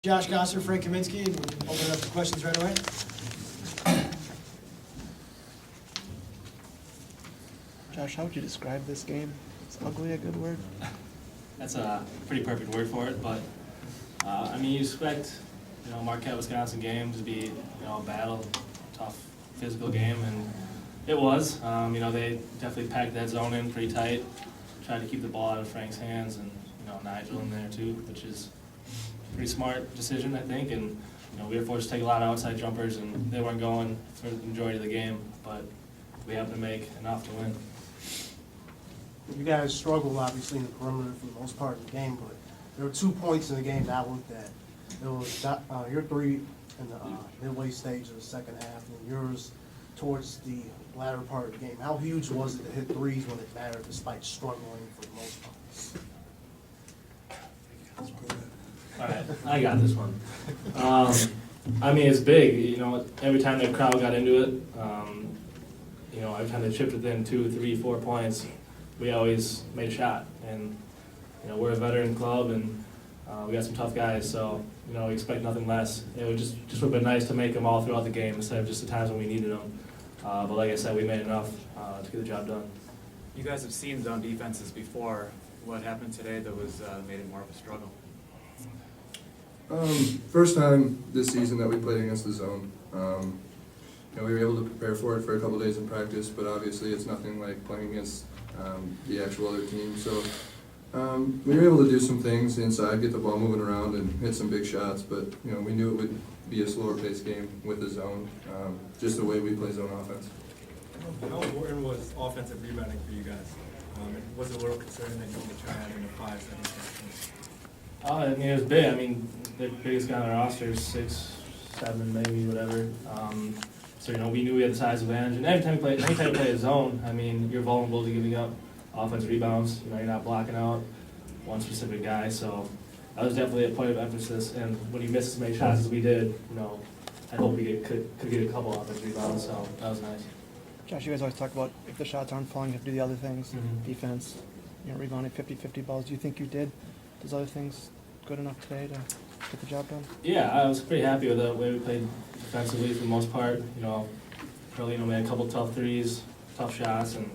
Josh Gosser, Frank Kaminsky, and we can open it up to questions right away. Josh, how would you describe this game? Is ugly a good word? That's a pretty perfect word for it, but I mean, you expect, Marquette, Wisconsin game to be, a battle, tough, physical game, and it was. They definitely packed that zone in pretty tight, tried to keep the ball out of Frank's hands, and Nigel in there too, which is a pretty smart decision, I think. And we were forced to take a lot of outside jumpers, and they weren't going for the majority of the game, but we happened to make enough to win. You guys struggled, obviously, in the perimeter for the most part of the game, but there were 2 points in the game that I looked at. There was your three in the midway stage of the second half, and yours towards the latter part of the game. How huge was it to hit threes when it mattered, despite struggling for the most part? All right, I got this one. It's big. Every time the crowd got into it, every time they chipped within 2, 3, 4 points, we always made a shot. And we're a veteran club, and we got some tough guys, so we expect nothing less. It would just would have been nice to make them all throughout the game instead of just the times when we needed them. But like I said, we made enough to get the job done. You guys have seen zone defenses before. What happened today that was made it more of a struggle? First time this season that we played against the zone. We were able to prepare for it for a couple of days in practice, but obviously it's nothing like playing against the actual other team. So we were able to do some things inside, get the ball moving around, and hit some big shots. But we knew it would be a slower paced game with the zone, just the way we play zone offense. How important was offensive rebounding for you guys? Was it a little concerning that you only try out in a 5-second section? It was big. The biggest guy on our roster is 6'7", maybe, whatever. So we knew we had the size advantage. And anytime you play a zone, you're vulnerable to giving up offensive rebounds. You're not blocking out one specific guy. So that was definitely a point of emphasis. And when you miss as many shots as we did, I hope we could get a couple offensive rebounds. So that was nice. Josh, you guys always talk about if the shots aren't falling, you have to do the other things. Mm-hmm. Defense, rebounding 50-50 balls. Do you think you did those other things good enough today to get the job done? Yeah, I was pretty happy with the way we played defensively for the most part. Carlino made a couple tough threes, tough shots, and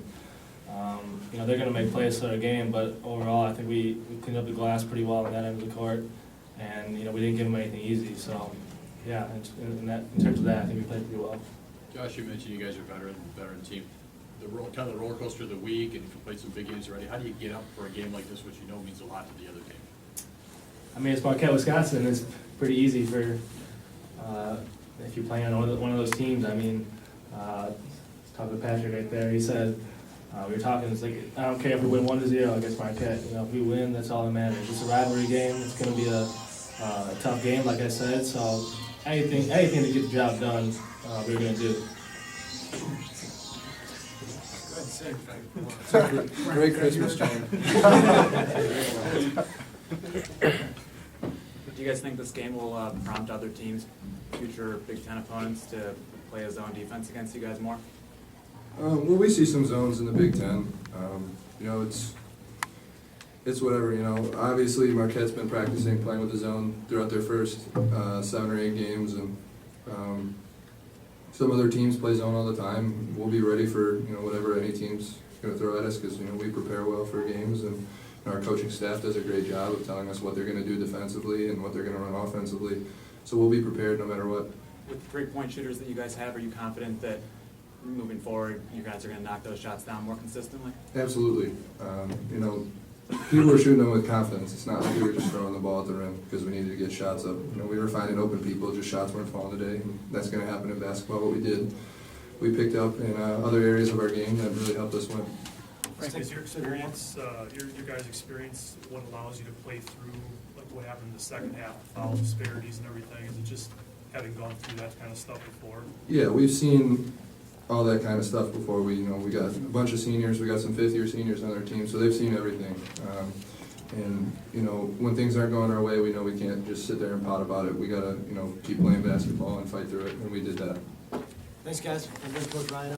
they're going to make plays for their game. But overall, I think we cleaned up the glass pretty well on that end of the court, and we didn't give them anything easy. So yeah, in terms of that, I think we played pretty well. Josh, you mentioned you guys are a veteran team. Kind of the roller coaster of the week, and if you played some big games already, how do you get up for a game like this, which means a lot to the other team? It's Marquette, Wisconsin. It's pretty easy for if you're playing on one of those teams. Talking to Patrick right there, he said we were talking. It's like I don't care if we win 1-0 against Marquette. If we win, that's all that matters. It's a rivalry game. It's going to be a tough game, like I said. So anything to get the job done, we're going to do. Great Christmas, John. Do you guys think this game will prompt other teams, future Big Ten opponents, to play a zone defense against you guys more? Well, we see some zones in the Big Ten. It's whatever. Obviously Marquette's been practicing playing with the zone throughout their first 7 or 8 games, and some other teams play zone all the time. We'll be ready for whatever any team's going to throw at us, because we prepare well for games, and our coaching staff does a great job of telling us what they're going to do defensively and what they're going to run offensively. So we'll be prepared no matter what. With the 3-point shooters that you guys have, are you confident that moving forward, you guys are going to knock those shots down more consistently? Absolutely. People were shooting them with confidence. It's not like we were just throwing the ball at the rim because we needed to get shots up. We were finding open people, just shots weren't falling today. And that's going to happen in basketball. What we picked up in other areas of our game that really helped us win. Is your experience, your guys' experience, what allows you to play through, like what happened in the second half, the foul disparities and everything? Is it just having gone through that kind of stuff before? Yeah, we've seen all that kind of stuff before. We got a bunch of seniors. We got some 5th-year seniors on our team, so they've seen everything. When things aren't going our way, we know we can't just sit there and pout about it. We got to, keep playing basketball and fight through it, and we did that. Thanks, guys. I'm Coach Ryan.